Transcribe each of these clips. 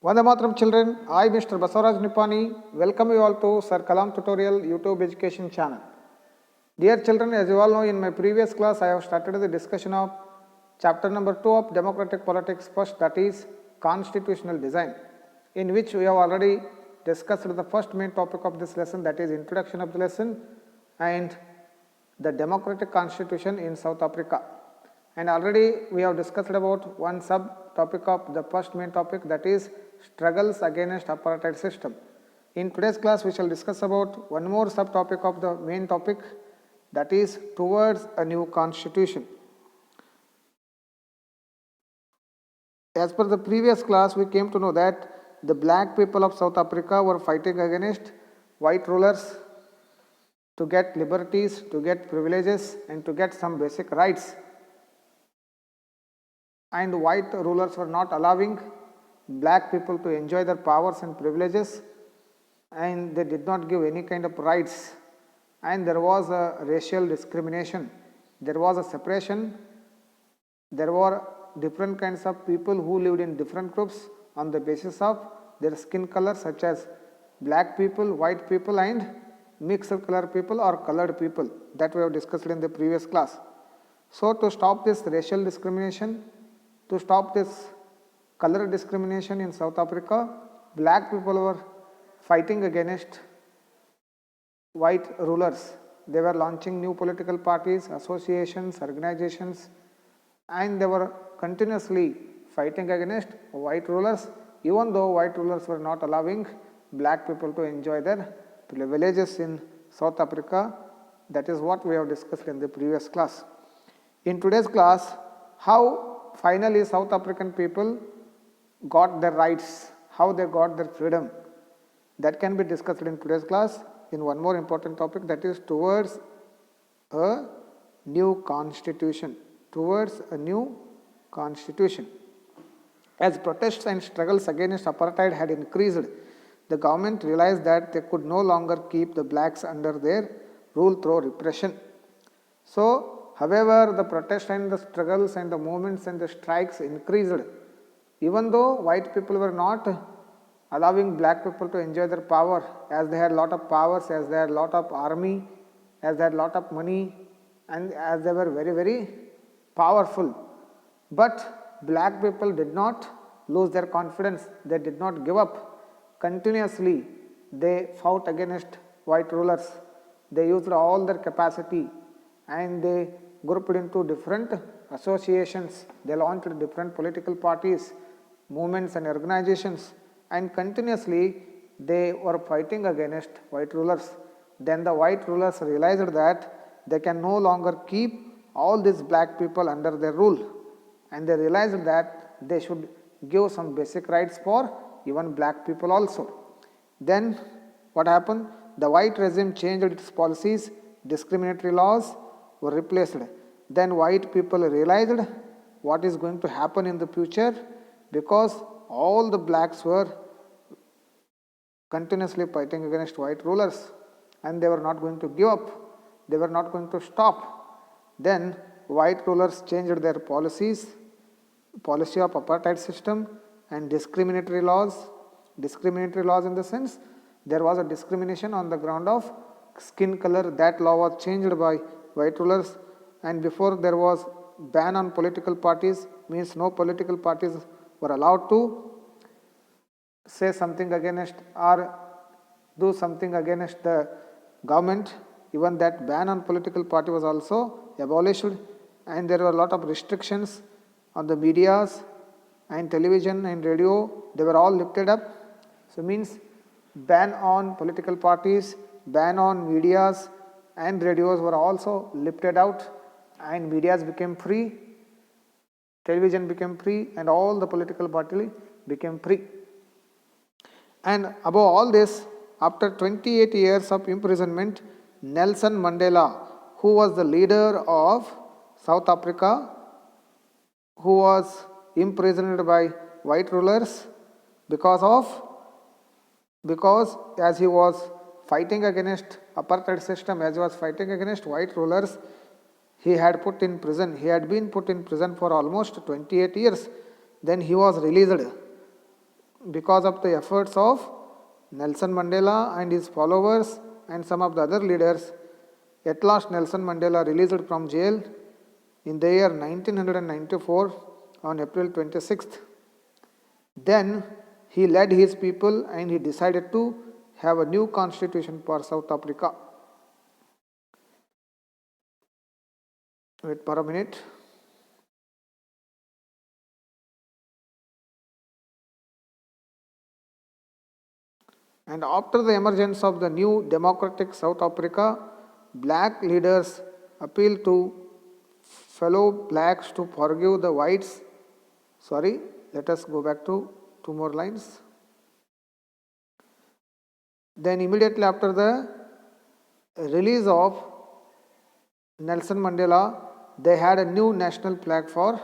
Vande Mataram children, I Mr. Basavaraj Nipani welcome you all to Sir Kalam Tutorial YouTube education channel. Dear children, as you all know, in my previous class I have started the discussion of chapter number 2 of democratic politics first, that is constitutional design, in which we have already discussed the first main topic of this lesson, that is introduction of the lesson and the democratic constitution in South Africa. And already we have discussed about one sub topic of the first main topic, that is struggles against apartheid system. In today's class we shall discuss about one more subtopic of the main topic, that is towards a new constitution. As per the previous class we came to know that the black people of South Africa were fighting against white rulers to get liberties, to get privileges and to get some basic rights, and white rulers were not allowing black people to enjoy their powers and privileges, and they did not give any kind of rights, and there was a racial discrimination, there was a separation, there were different kinds of people who lived in different groups on the basis of their skin color, such as black people, white people and mixed color people or colored people, that we have discussed in the previous class. So to stop this racial discrimination, to stop this color discrimination in South Africa, black people were fighting against white rulers. They were launching new political parties, associations, organizations, and they were continuously fighting against white rulers, even though white rulers were not allowing black people to enjoy their privileges in South Africa. That is what we have discussed in the previous class. In today's class, how finally South African people got their rights, how they got their freedom, that can be discussed in today's class in one more important topic, that is towards a new constitution. Towards a new constitution. As protests and struggles against apartheid had increased, the government realized that they could no longer keep the blacks under their rule through repression. So, however, the protests and the struggles and the movements and the strikes increased, even though white people were not allowing black people to enjoy their power, as they had lot of powers, as they had lot of army, as they had lot of money, and as they were very powerful. But black people did not lose their confidence, they did not give up. Continuously they fought against white rulers, they used all their capacity and they grouped into different associations, they launched different political parties, movements and organizations, and continuously they were fighting against white rulers. Then the white rulers realized that they can no longer keep all these black people under their rule, and they realized that they should give some basic rights for even black people also. Then what happened? The white regime changed its policies, discriminatory laws were replaced. Then white people realized what is going to happen in the future, because all the blacks were continuously fighting against white rulers and they were not going to give up, they were not going to stop. Then white rulers changed their policy of apartheid system and discriminatory laws in the sense there was a discrimination on the ground of skin color. That law was changed by white rulers, and before there was ban on political parties, means no political parties were allowed to say something against or do something against the government. Even that ban on political party was also abolished, and there were a lot of restrictions on the medias and television and radio, they were all lifted up. So means ban on political parties, ban on medias and radios were also lifted out, and medias became free, television became free, and all the political party became free. And above all this, after 28 years of imprisonment, Nelson Mandela, who was the leader of South Africa, who was imprisoned by white rulers because as he was fighting against apartheid system, as he was fighting against white rulers, he had been put in prison for almost 28 years. Then he was released because of the efforts of Nelson Mandela and his followers and some of the other leaders, at last Nelson Mandela released from jail in the year 1994 on April 26th. Then he led his people and he decided to have a new constitution for South Africa. Wait for a minute. And after the emergence of the new democratic South Africa, black leaders appealed to fellow blacks to forgive the whites. Sorry, let us go back to two more lines. Then immediately after the release of Nelson Mandela, they had a new national flag for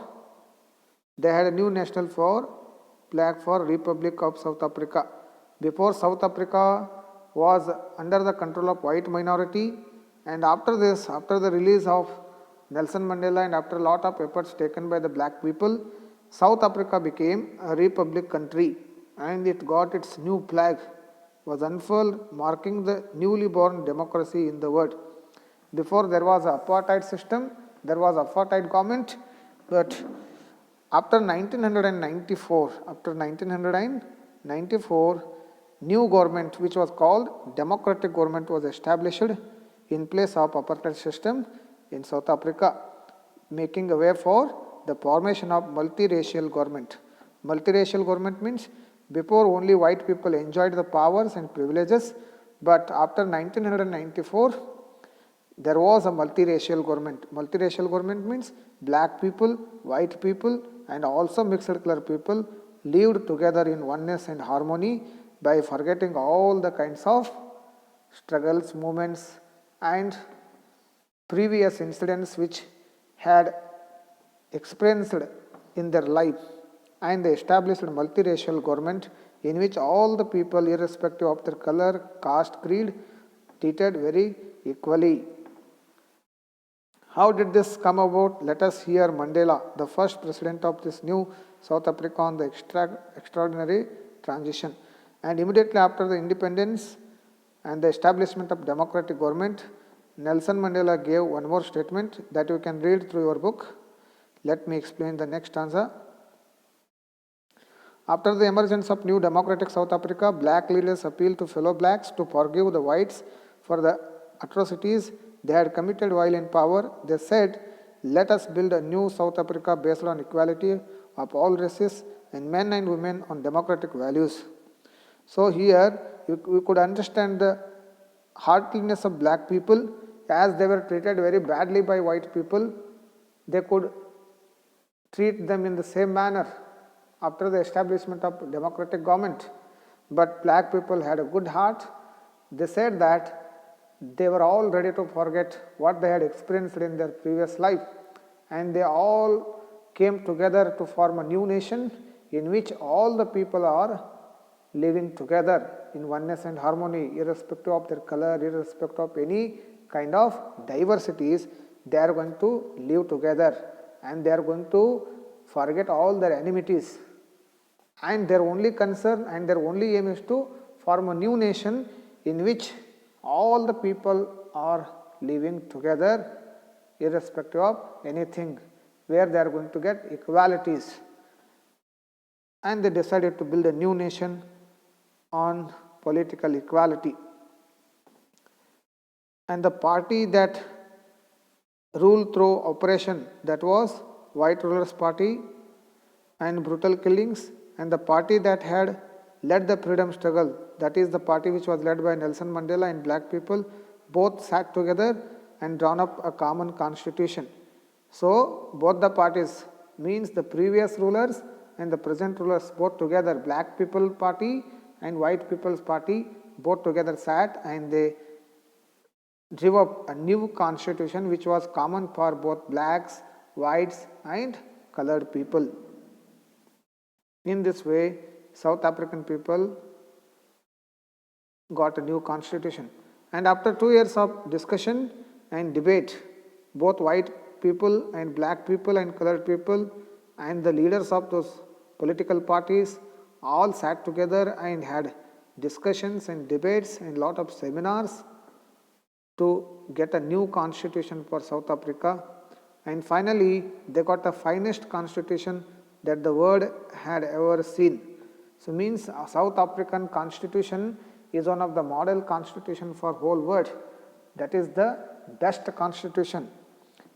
Republic of South Africa. Before, South Africa was under the control of white minority, and after this, after the release of Nelson Mandela and after a lot of efforts taken by the black people, South Africa became a republic country and it got its new flag was unfurled, marking the newly born democracy in the world. Before there was an apartheid system, there was apartheid government, but after 1994, new government which was called democratic government was established in place of apartheid system in South Africa, making a way for the formation of multiracial government. Multiracial government means before only white people enjoyed the powers and privileges, but after 1994 there was a multiracial government. Multiracial government means black people, white people and also mixed color people lived together in oneness and harmony by forgetting all the kinds of struggles, movements and previous incidents which had experienced in their life, and they established a multiracial government in which all the people irrespective of their color, caste, creed treated very equally. How did this come about? Let us hear Mandela, the first president of this new South Africa, on the extraordinary transition. And immediately after the independence and the establishment of democratic government, Nelson Mandela gave one more statement that you can read through your book. Let me explain the next stanza. After the emergence of new democratic South Africa, black leaders appealed to fellow blacks to forgive the whites for the atrocities they had committed while in power. They said, "Let us build a new South Africa based on equality of all races and men and women on democratic values." So here we could understand the heartedness of black people as they were treated very badly by white people. They could treat them in the same manner after the establishment of democratic government. But black people had a good heart. They said that they were all ready to forget what they had experienced in their previous life, and they all came together to form a new nation in which all the people are living together in oneness and harmony, irrespective of their color, irrespective of any kind of diversities. They are going to live together and they are going to forget all their enmities, and their only concern and their only aim is to form a new nation in which all the people are living together irrespective of anything, where they are going to get equalities. And they decided to build a new nation on political equality. And the party that ruled through oppression, that was White Rulers Party and brutal killings, and the party that had led the freedom struggle, that is the party which was led by Nelson Mandela and black people, both sat together and drawn up a common constitution. So both the parties, means the previous rulers and the present rulers, both together, black people party and white people's party, both together sat and they drew up a new constitution which was common for both blacks, whites and colored people. In this way, South African people got a new constitution. And after 2 years of discussion and debate, both white people and black people and colored people and the leaders of those political parties all sat together and had discussions and debates and lot of seminars to get a new constitution for South Africa, and finally they got the finest constitution that the world had ever seen. So means a South African constitution is one of the model constitution for whole world. That is the best constitution.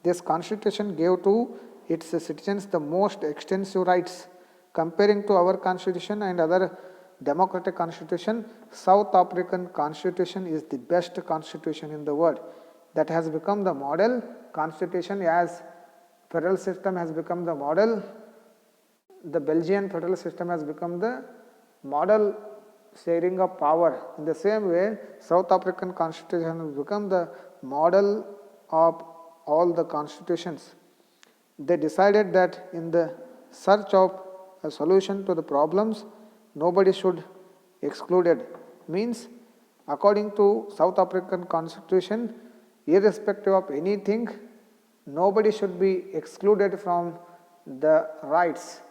This constitution gave to its citizens the most extensive rights. Comparing to our constitution and other democratic constitution, South African constitution is the best constitution in the world. That has become the model constitution as federal system has become the model. The Belgian federal system has become the model sharing of power. In the same way, South African constitution has become the model of all the constitutions. They decided that in the search of a solution to the problems, nobody should excluded. Means according to South African constitution, irrespective of anything, nobody should be excluded from the rights.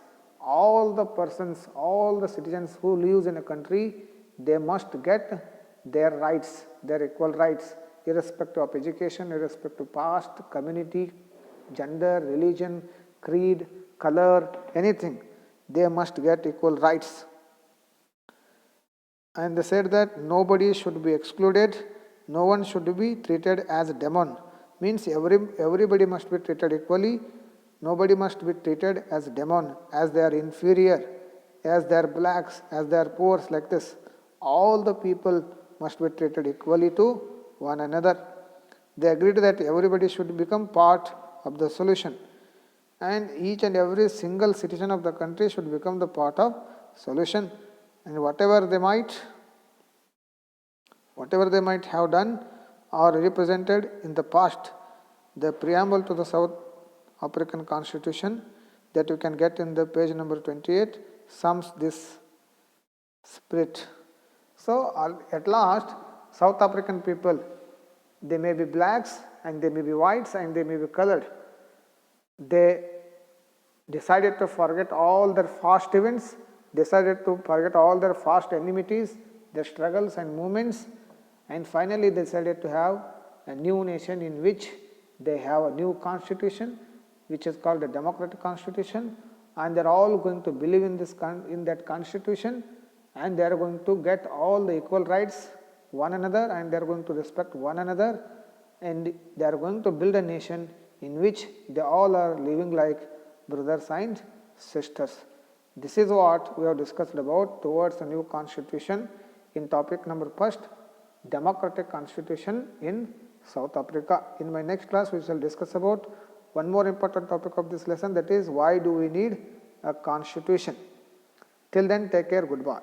All the persons, all the citizens who lives in a country, they must get their rights, their equal rights, irrespective of education, irrespective of caste, community, gender, religion, creed, color, anything. They must get equal rights. And they said that nobody should be excluded, no one should be treated as a demon. Means everybody must be treated equally. Nobody must be treated as demon, as they are inferior, as they are blacks, as they are poor, like this. All the people must be treated equally to one another. They agreed that everybody should become part of the solution, and each and every single citizen of the country should become the part of solution. And whatever they might have done or represented in the past, the preamble to the South African Constitution that you can get in the page number 28 sums this spirit. So at last, South African people, they may be blacks and they may be whites and they may be colored. They decided to forget all their past events, decided to forget all their past enmities, their struggles and movements, and finally they decided to have a new nation in which they have a new constitution, which is called the democratic constitution, and they are all going to believe in that constitution, and they are going to get all the equal rights one another, and they are going to respect one another, and they are going to build a nation in which they all are living like brothers and sisters. This is what we have discussed about towards a new constitution in topic number first, democratic constitution in South Africa. In my next class, we shall discuss about one more important topic of this lesson, that is why do we need a constitution. Till then, take care, goodbye.